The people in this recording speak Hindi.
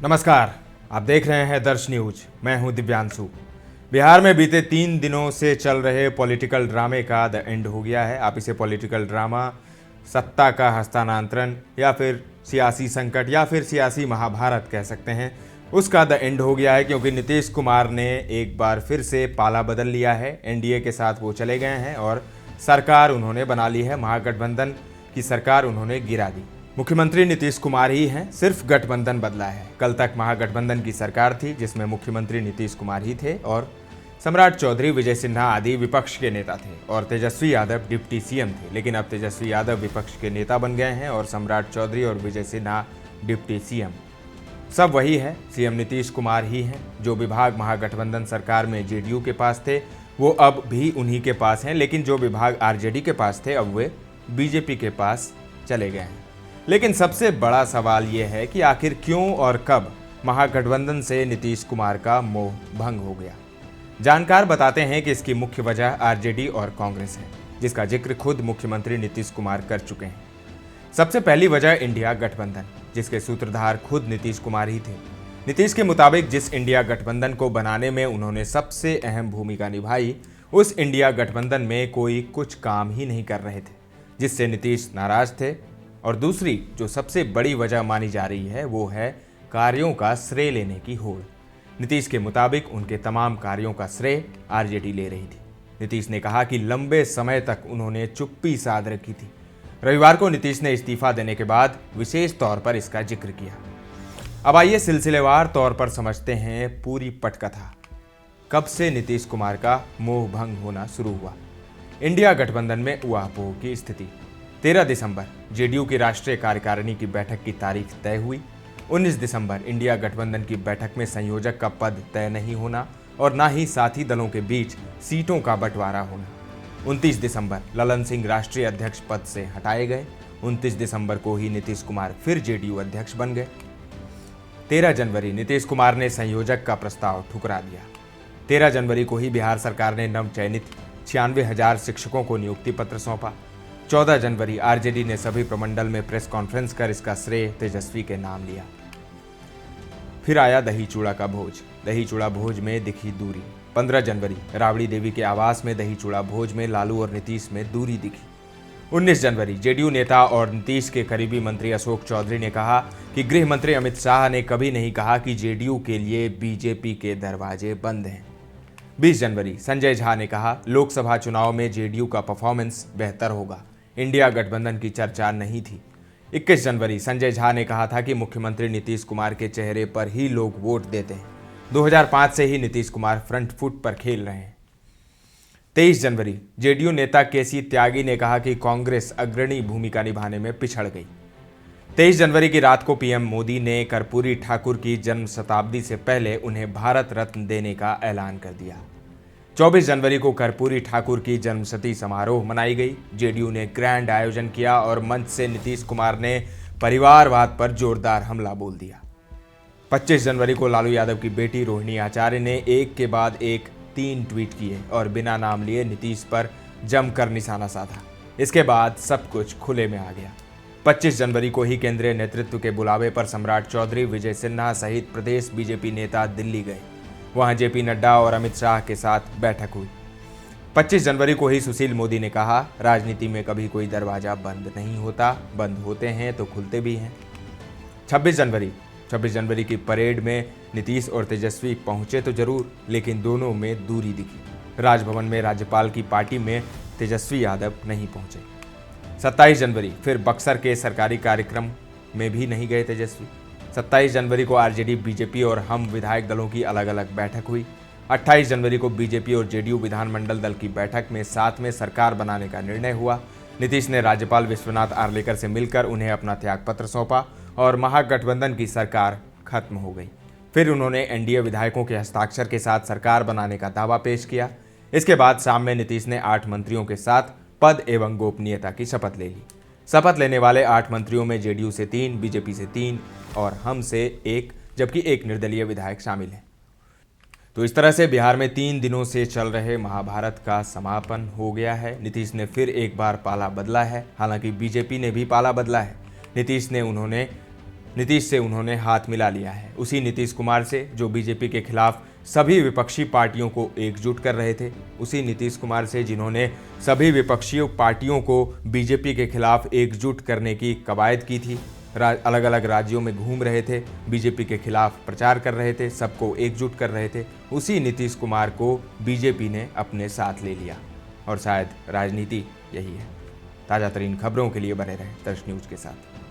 नमस्कार, आप देख रहे हैं दर्श न्यूज। मैं हूं दिव्यांशु। बिहार में बीते 3 दिनों से चल रहे पॉलिटिकल ड्रामे का द एंड हो गया है। आप इसे पॉलिटिकल ड्रामा, सत्ता का हस्तांतरण या फिर सियासी संकट या फिर सियासी महाभारत कह सकते हैं। उसका द एंड हो गया है क्योंकि नीतीश कुमार ने एक बार फिर से पाला बदल लिया है। एनडीए के साथ वो चले गए हैं और सरकार उन्होंने बना ली है। महागठबंधन की सरकार उन्होंने गिरा दी। मुख्यमंत्री नीतीश कुमार ही हैं, सिर्फ गठबंधन बदला है। कल तक महागठबंधन की सरकार थी जिसमें मुख्यमंत्री नीतीश कुमार ही थे और सम्राट चौधरी, विजय सिन्हा आदि विपक्ष के नेता थे और तेजस्वी यादव डिप्टी सीएम थे। लेकिन अब तेजस्वी यादव विपक्ष के नेता बन गए हैं और सम्राट चौधरी और विजय सिन्हा डिप्टी सीएम। सब वही है, सीएम नीतीश कुमार ही हैं। जो विभाग महागठबंधन सरकार में जेडीयू के पास थे वो अब भी उन्हीं के पास हैं, लेकिन जो विभाग आरजेडी के पास थे अब वे बीजेपी के पास चले गए हैं। लेकिन सबसे बड़ा सवाल ये है कि आखिर क्यों और कब महागठबंधन से नीतीश कुमार का मोह भंग हो गया। जानकार बताते हैं कि इसकी मुख्य वजह आरजेडी और कांग्रेस है, जिसका जिक्र खुद मुख्यमंत्री नीतीश कुमार कर चुके हैं। सबसे पहली वजह इंडिया गठबंधन, जिसके सूत्रधार खुद नीतीश कुमार ही थे। नीतीश के मुताबिक जिस इंडिया गठबंधन को बनाने में उन्होंने सबसे अहम भूमिका निभाई, उस इंडिया गठबंधन में कोई कुछ काम ही नहीं कर रहे थे, जिससे नीतीश नाराज थे। और दूसरी जो सबसे बड़ी वजह मानी जा रही है वो है कार्यों का श्रेय लेने की होड़। नीतीश के मुताबिक उनके तमाम कार्यों का श्रेय आरजेडी ले रही थी। नीतीश ने कहा कि लंबे समय तक उन्होंने चुप्पी साध रखी थी। रविवार को नीतीश ने इस्तीफा देने के बाद विशेष तौर पर इसका जिक्र किया। अब आइए सिलसिलेवार तौर पर समझते हैं पूरी पटकथा। कब से नीतीश कुमार का मोह भंग होना शुरू हुआ। इंडिया गठबंधन में ऊहापोह की स्थिति। 13 दिसंबर जेडीयू की राष्ट्रीय कार्यकारिणी की बैठक की तारीख तय हुई। 19 दिसंबर इंडिया गठबंधन की बैठक में संयोजक का पद तय नहीं होना और ना ही साथी दलों के बीच सीटों का बंटवारा होना। 29 दिसंबर ललन सिंह राष्ट्रीय अध्यक्ष पद से हटाए गए। 29 दिसंबर को ही नीतीश कुमार फिर जेडीयू अध्यक्ष बन गए। 13 जनवरी नीतीश कुमार ने संयोजक का प्रस्ताव ठुकरा दिया। 13 जनवरी को ही बिहार सरकार ने नवचयनित 96,000 शिक्षकों को नियुक्ति पत्र सौंपा। 14 जनवरी आरजेडी ने सभी प्रमंडल में प्रेस कॉन्फ्रेंस कर इसका श्रेय तेजस्वी के नाम लिया। फिर आया दही चूड़ा का भोज। दही चूड़ा भोज में दिखी दूरी। 15 जनवरी राबड़ी देवी के आवास में दही चूड़ा भोज में लालू और नीतीश में दूरी दिखी। 19 जनवरी जेडीयू नेता और नीतीश के करीबी मंत्री अशोक चौधरी ने कहा कि गृह मंत्री अमित शाह ने कभी नहीं कहा कि जेडीयू के लिए बीजेपी के दरवाजे बंद हैं। 20 जनवरी संजय झा ने कहा लोकसभा चुनाव में जेडीयू का परफॉर्मेंस बेहतर होगा, इंडिया गठबंधन की चर्चा नहीं थी। 21 जनवरी संजय झा ने कहा था कि मुख्यमंत्री नीतीश कुमार के चेहरे पर ही लोग वोट देते हैं। 2005 से ही नीतीश कुमार फ्रंट फुट पर खेल रहे हैं। 23 जनवरी जेडीयू नेता केसी त्यागी ने कहा कि कांग्रेस अग्रणी भूमिका निभाने में पिछड़ गई। 23 जनवरी की रात को पीएम मोदी ने कर्पूरी ठाकुर की जन्म शताब्दी से पहले उन्हें भारत रत्न देने का ऐलान कर दिया। 24 जनवरी को कर्पूरी ठाकुर की जन्मशती समारोह मनाई गई। जेडीयू ने ग्रैंड आयोजन किया और मंच से नीतीश कुमार ने परिवारवाद पर जोरदार हमला बोल दिया। 25 जनवरी को लालू यादव की बेटी रोहिणी आचार्य ने एक के बाद एक 3 ट्वीट किए और बिना नाम लिए नीतीश पर जमकर निशाना साधा। इसके बाद सब कुछ खुले में आ गया। 25 जनवरी को ही केंद्रीय नेतृत्व के बुलावे पर सम्राट चौधरी, विजय सिन्हा सहित प्रदेश बीजेपी नेता दिल्ली गए। वहां जेपी नड्डा और अमित शाह के साथ बैठक हुई। 25 जनवरी को ही सुशील मोदी ने कहा राजनीति में कभी कोई दरवाजा बंद नहीं होता, बंद होते हैं तो खुलते भी हैं। 26 जनवरी की परेड में नीतीश और तेजस्वी पहुंचे तो जरूर, लेकिन दोनों में दूरी दिखी। राजभवन में राज्यपाल की पार्टी में तेजस्वी यादव नहीं पहुंचे। 27 जनवरी फिर बक्सर के सरकारी कार्यक्रम में भी नहीं गए तेजस्वी। 27 जनवरी को आरजेडी, बीजेपी और हम विधायक दलों की अलग अलग बैठक हुई। 28 जनवरी को बीजेपी और जेडीयू विधानमंडल दल की बैठक में साथ में सरकार बनाने का निर्णय हुआ। नीतीश ने राज्यपाल विश्वनाथ आर्लेकर से मिलकर उन्हें अपना त्यागपत्र सौंपा और महागठबंधन की सरकार खत्म हो गई। फिर उन्होंने एनडीए विधायकों के हस्ताक्षर के साथ सरकार बनाने का दावा पेश किया। इसके बाद शाम में नीतीश ने 8 मंत्रियों के साथ पद एवं गोपनीयता की शपथ ले ली। शपथ लेने वाले 8 मंत्रियों में जेडीयू से 3, बीजेपी से 3 और हम से 1, जबकि 1 निर्दलीय विधायक शामिल हैं। तो इस तरह से बिहार में 3 दिनों से चल रहे महाभारत का समापन हो गया है। नीतीश ने फिर एक बार पाला बदला है। हालांकि बीजेपी ने भी पाला बदला है। नीतीश ने उन्होंने नीतीश से उन्होंने हाथ मिला लिया है। उसी नीतीश कुमार से जो बीजेपी के खिलाफ सभी विपक्षी पार्टियों को एकजुट कर रहे थे, उसी नीतीश कुमार से जिन्होंने सभी विपक्षी पार्टियों को बीजेपी के खिलाफ एकजुट करने की कवायद की थी, अलग अलग राज्यों में घूम रहे थे, बीजेपी के खिलाफ प्रचार कर रहे थे, सबको एकजुट कर रहे थे, उसी नीतीश कुमार को बीजेपी ने अपने साथ ले लिया। और शायद राजनीति यही है। ताज़ा तरीन खबरों के लिए बने रहें दर्श न्यूज़ के साथ।